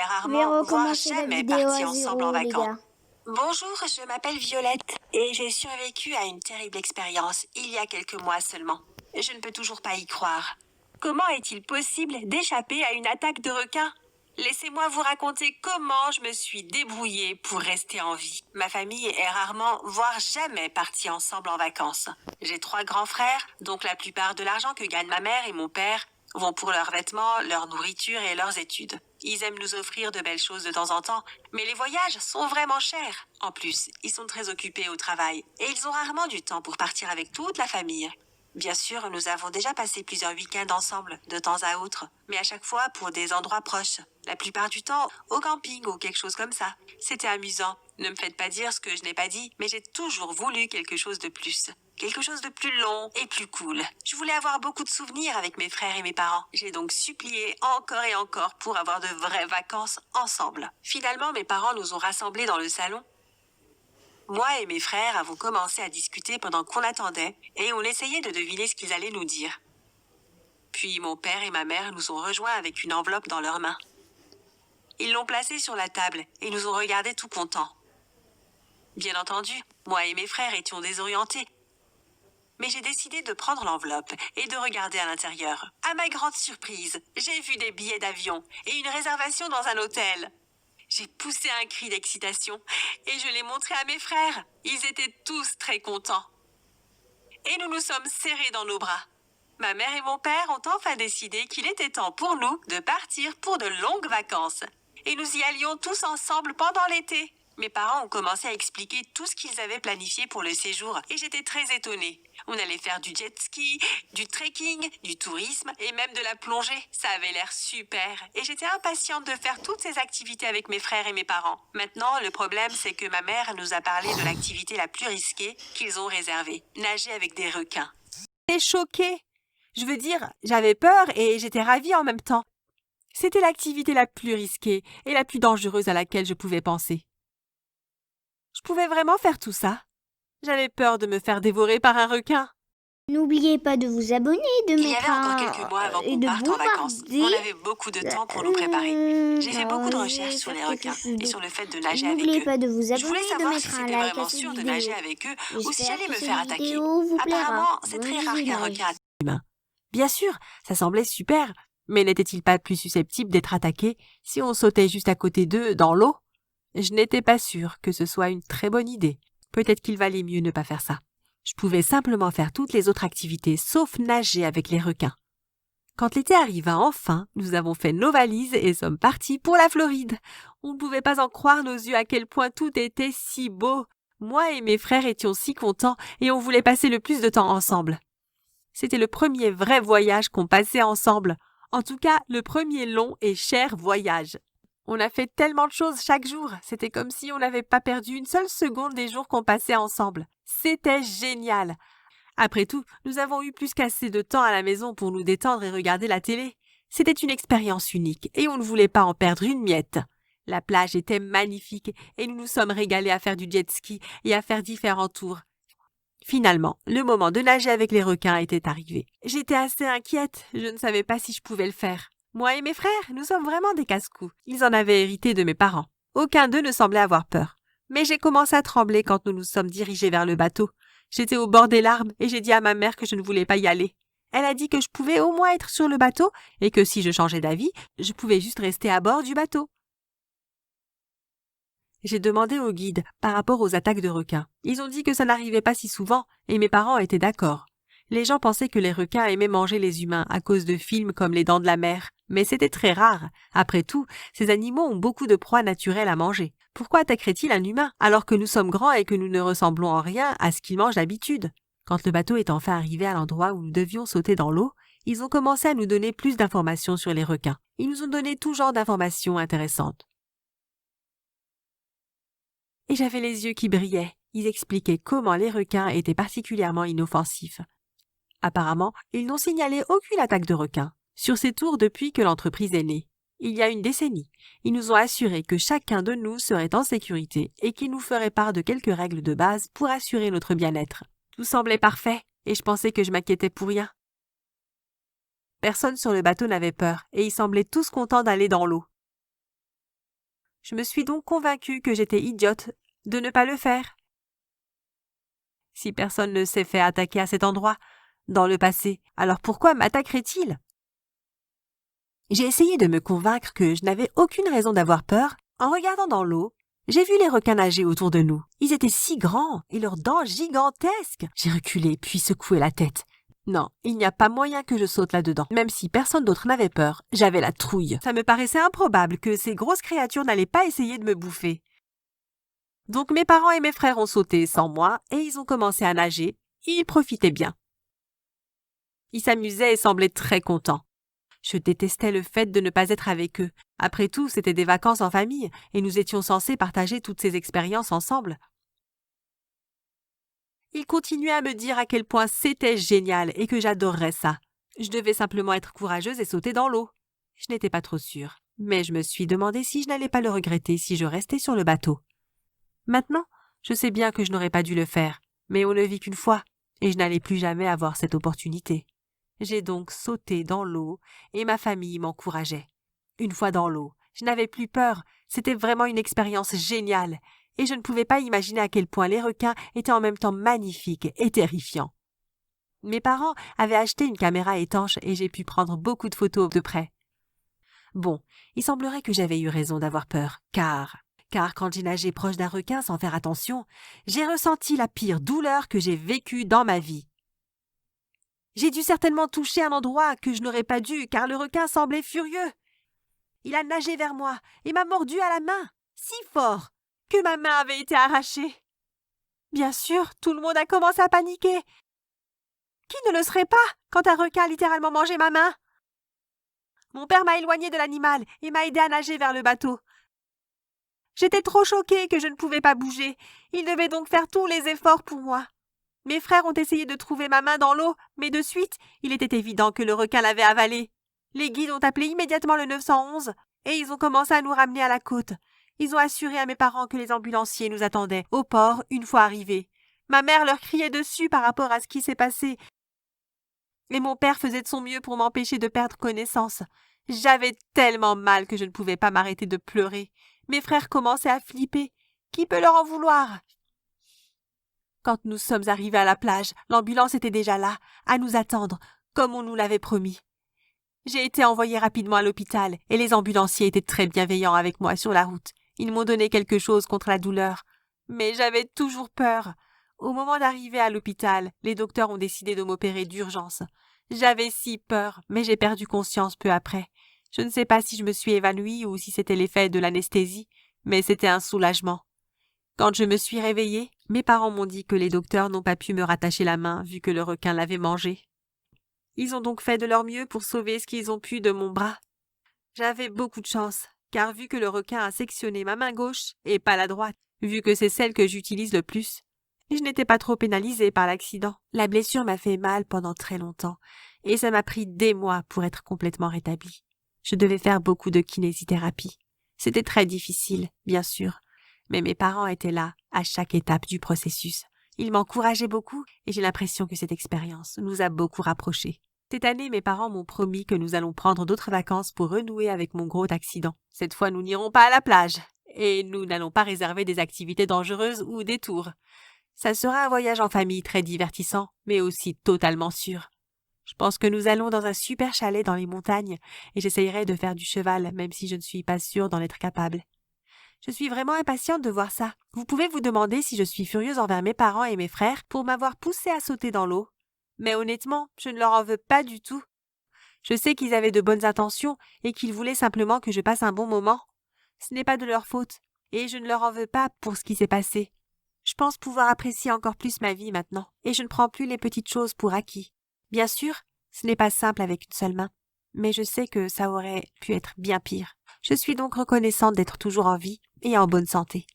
est Je vais rarement, voire recommencer la jamais vidéo partis à ensemble en zéro, les vacances. gars. Bonjour, je m'appelle Violette et j'ai survécu à une terrible expérience il y a quelques mois seulement. Je ne peux toujours pas y croire. Comment est-il possible d'échapper à une attaque de requin? Laissez-moi vous raconter comment je me suis débrouillée pour rester en vie. Ma famille est rarement, voire jamais partie ensemble en vacances. J'ai 3 grands frères, donc la plupart de l'argent que gagnent ma mère et mon père vont pour leurs vêtements, leur nourriture et leurs études. Ils aiment nous offrir de belles choses de temps en temps, mais les voyages sont vraiment chers. En plus, ils sont très occupés au travail et ils ont rarement du temps pour partir avec toute la famille. Bien sûr, nous avons déjà passé plusieurs week-ends ensemble, de temps à autre, mais à chaque fois pour des endroits proches. La plupart du temps, au camping ou quelque chose comme ça. C'était amusant. Ne me faites pas dire ce que je n'ai pas dit, mais j'ai toujours voulu quelque chose de plus. Quelque chose de plus long et plus cool. Je voulais avoir beaucoup de souvenirs avec mes frères et mes parents. J'ai donc supplié encore et encore pour avoir de vraies vacances ensemble. Finalement, mes parents nous ont rassemblés dans le salon. Moi et mes frères avons commencé à discuter pendant qu'on attendait et on essayait de deviner ce qu'ils allaient nous dire. Puis mon père et ma mère nous ont rejoints avec une enveloppe dans leurs mains. Ils l'ont placée sur la table et nous ont regardés tout contents. Bien entendu, moi et mes frères étions désorientés. Mais j'ai décidé de prendre l'enveloppe et de regarder à l'intérieur. À ma grande surprise, j'ai vu des billets d'avion et une réservation dans un hôtel. J'ai poussé un cri d'excitation et je l'ai montré à mes frères. Ils étaient tous très contents. Et nous nous sommes serrés dans nos bras. Ma mère et mon père ont enfin décidé qu'il était temps pour nous de partir pour de longues vacances. Et nous y allions tous ensemble pendant l'été. Mes parents ont commencé à expliquer tout ce qu'ils avaient planifié pour le séjour et j'étais très étonnée. On allait faire du jet ski, du trekking, du tourisme et même de la plongée. Ça avait l'air super et j'étais impatiente de faire toutes ces activités avec mes frères et mes parents. Maintenant, le problème, c'est que ma mère nous a parlé de l'activité la plus risquée qu'ils ont réservée, nager avec des requins. J'étais choquée. Je veux dire, j'avais peur et j'étais ravie en même temps. C'était l'activité la plus risquée et la plus dangereuse à laquelle je pouvais penser. Je pouvais vraiment faire tout ça. J'avais peur de me faire dévorer par un requin. N'oubliez pas de vous abonner, de Il y mettre avait encore quelques mois avant et qu'on de parte en vacances. bombarder. On avait beaucoup de temps pour nous préparer. J'ai fait beaucoup de recherches sur les requins et sur le fait de nager avec N'oubliez eux. pas de vous Je voulais abonner, de savoir si mettre un c'était like à vraiment cette sûr de vidéo. nager avec eux ou si J'espère j'allais que me cette faire attaquer. vidéo vous plaira. Apparemment, c'est Bon très rare qu'un visionnage. requin Bien sûr, ça semblait super, mais n'était-il pas plus susceptible d'être attaqué si on sautait juste à côté d'eux dans l'eau? Je n'étais pas sûre que ce soit une très bonne idée. Peut-être qu'il valait mieux ne pas faire ça. Je pouvais simplement faire toutes les autres activités sauf nager avec les requins. Quand l'été arriva enfin, nous avons fait nos valises et sommes partis pour la Floride. On ne pouvait pas en croire nos yeux à quel point tout était si beau. Moi et mes frères étions si contents et on voulait passer le plus de temps ensemble. C'était le premier vrai voyage qu'on passait ensemble. En tout cas, le premier long et cher voyage. On a fait tellement de choses chaque jour. C'était comme si on n'avait pas perdu une seule seconde des jours qu'on passait ensemble. C'était génial. Après tout, nous avons eu plus qu'assez de temps à la maison pour nous détendre et regarder la télé. C'était une expérience unique et on ne voulait pas en perdre une miette. La plage était magnifique et nous nous sommes régalés à faire du jet ski et à faire différents tours. Finalement, le moment de nager avec les requins était arrivé. J'étais assez inquiète, je ne savais pas si je pouvais le faire. Moi et mes frères, nous sommes vraiment des casse-cou. Ils en avaient hérité de mes parents. Aucun d'eux ne semblait avoir peur. Mais j'ai commencé à trembler quand nous nous sommes dirigés vers le bateau. J'étais au bord des larmes et j'ai dit à ma mère que je ne voulais pas y aller. Elle a dit que je pouvais au moins être sur le bateau et que si je changeais d'avis, je pouvais juste rester à bord du bateau. J'ai demandé au guide par rapport aux attaques de requins. Ils ont dit que ça n'arrivait pas si souvent et mes parents étaient d'accord. Les gens pensaient que les requins aimaient manger les humains à cause de films comme Les Dents de la Mer, mais c'était très rare. Après tout, ces animaux ont beaucoup de proies naturelles à manger. Pourquoi attaquerait-il un humain alors que nous sommes grands et que nous ne ressemblons en rien à ce qu'ils mangent d'habitude? Quand le bateau est enfin arrivé à l'endroit où nous devions sauter dans l'eau, ils ont commencé à nous donner plus d'informations sur les requins. Ils nous ont donné tout genre d'informations intéressantes. Et j'avais les yeux qui brillaient. Ils expliquaient comment les requins étaient particulièrement inoffensifs. Apparemment, ils n'ont signalé aucune attaque de requins sur ces tours depuis que l'entreprise est née. Il y a une décennie, ils nous ont assuré que chacun de nous serait en sécurité et qu'ils nous feraient part de quelques règles de base pour assurer notre bien-être. Tout semblait parfait et je pensais que je m'inquiétais pour rien. Personne sur le bateau n'avait peur et ils semblaient tous contents d'aller dans l'eau. Je me suis donc convaincue que j'étais idiote de ne pas le faire. Si personne ne s'est fait attaquer à cet endroit dans le passé, alors pourquoi m'attaquerait-il? J'ai essayé de me convaincre que je n'avais aucune raison d'avoir peur. En regardant dans l'eau, j'ai vu les requins nager autour de nous. Ils étaient si grands et leurs dents gigantesques. J'ai reculé puis secoué la tête. Non, il n'y a pas moyen que je saute là-dedans. Même si personne d'autre n'avait peur, j'avais la trouille. Ça me paraissait improbable que ces grosses créatures n'allaient pas essayer de me bouffer. Donc mes parents et mes frères ont sauté sans moi et ils ont commencé à nager. Ils profitaient bien. Ils s'amusaient et semblaient très contents. Je détestais le fait de ne pas être avec eux. Après tout, c'était des vacances en famille et nous étions censés partager toutes ces expériences ensemble. Ils continuaient à me dire à quel point c'était génial et que j'adorerais ça. Je devais simplement être courageuse et sauter dans l'eau. Je n'étais pas trop sûre, mais je me suis demandé si je n'allais pas le regretter si je restais sur le bateau. Maintenant, je sais bien que je n'aurais pas dû le faire, mais on ne vit qu'une fois et je n'allais plus jamais avoir cette opportunité. J'ai donc sauté dans l'eau et ma famille m'encourageait. Une fois dans l'eau, je n'avais plus peur, c'était vraiment une expérience géniale et je ne pouvais pas imaginer à quel point les requins étaient en même temps magnifiques et terrifiants. Mes parents avaient acheté une caméra étanche et j'ai pu prendre beaucoup de photos de près. Bon, il semblerait que j'avais eu raison d'avoir peur, car quand j'ai nagé proche d'un requin sans faire attention, j'ai ressenti la pire douleur que j'ai vécue dans ma vie. J'ai dû certainement toucher un endroit que je n'aurais pas dû, car le requin semblait furieux. Il a nagé vers moi et m'a mordu à la main, si fort que ma main avait été arrachée. Bien sûr, tout le monde a commencé à paniquer. Qui ne le serait pas quand un requin a littéralement mangé ma main? Mon père m'a éloigné de l'animal et m'a aidé à nager vers le bateau. J'étais trop choquée que je ne pouvais pas bouger. Il devait donc faire tous les efforts pour moi. Mes frères ont essayé de trouver ma main dans l'eau, mais de suite, il était évident que le requin l'avait avalée. Les guides ont appelé immédiatement le 911 et ils ont commencé à nous ramener à la côte. Ils ont assuré à mes parents que les ambulanciers nous attendaient au port une fois arrivés. Ma mère leur criait dessus par rapport à ce qui s'est passé. Et mon père faisait de son mieux pour m'empêcher de perdre connaissance. J'avais tellement mal que je ne pouvais pas m'arrêter de pleurer. Mes frères commençaient à flipper. Qui peut leur en vouloir? Quand nous sommes arrivés à la plage, l'ambulance était déjà là, à nous attendre, comme on nous l'avait promis. J'ai été envoyée rapidement à l'hôpital et les ambulanciers étaient très bienveillants avec moi sur la route. Ils m'ont donné quelque chose contre la douleur. Mais j'avais toujours peur. Au moment d'arriver à l'hôpital, les docteurs ont décidé de m'opérer d'urgence. J'avais si peur, mais j'ai perdu conscience peu après. Je ne sais pas si je me suis évanouie ou si c'était l'effet de l'anesthésie, mais c'était un soulagement. Quand je me suis réveillée, mes parents m'ont dit que les docteurs n'ont pas pu me rattacher la main vu que le requin l'avait mangée. Ils ont donc fait de leur mieux pour sauver ce qu'ils ont pu de mon bras. J'avais beaucoup de chance, car vu que le requin a sectionné ma main gauche et pas la droite, vu que c'est celle que j'utilise le plus, je n'étais pas trop pénalisée par l'accident. La blessure m'a fait mal pendant très longtemps, et ça m'a pris des mois pour être complètement rétablie. Je devais faire beaucoup de kinésithérapie. C'était très difficile, bien sûr, mais mes parents étaient là à chaque étape du processus. Ils m'encourageaient beaucoup et j'ai l'impression que cette expérience nous a beaucoup rapprochés. Cette année, mes parents m'ont promis que nous allons prendre d'autres vacances pour renouer avec mon gros accident. Cette fois, nous n'irons pas à la plage et nous n'allons pas réserver des activités dangereuses ou des tours. Ça sera un voyage en famille très divertissant, mais aussi totalement sûr. Je pense que nous allons dans un super chalet dans les montagnes et j'essayerai de faire du cheval, même si je ne suis pas sûre d'en être capable. Je suis vraiment impatiente de voir ça. Vous pouvez vous demander si je suis furieuse envers mes parents et mes frères pour m'avoir poussée à sauter dans l'eau. Mais honnêtement, je ne leur en veux pas du tout. Je sais qu'ils avaient de bonnes intentions et qu'ils voulaient simplement que je passe un bon moment. Ce n'est pas de leur faute, et je ne leur en veux pas pour ce qui s'est passé. Je pense pouvoir apprécier encore plus ma vie maintenant, et je ne prends plus les petites choses pour acquis. Bien sûr, ce n'est pas simple avec une seule main, mais je sais que ça aurait pu être bien pire. Je suis donc reconnaissante d'être toujours en vie et en bonne santé.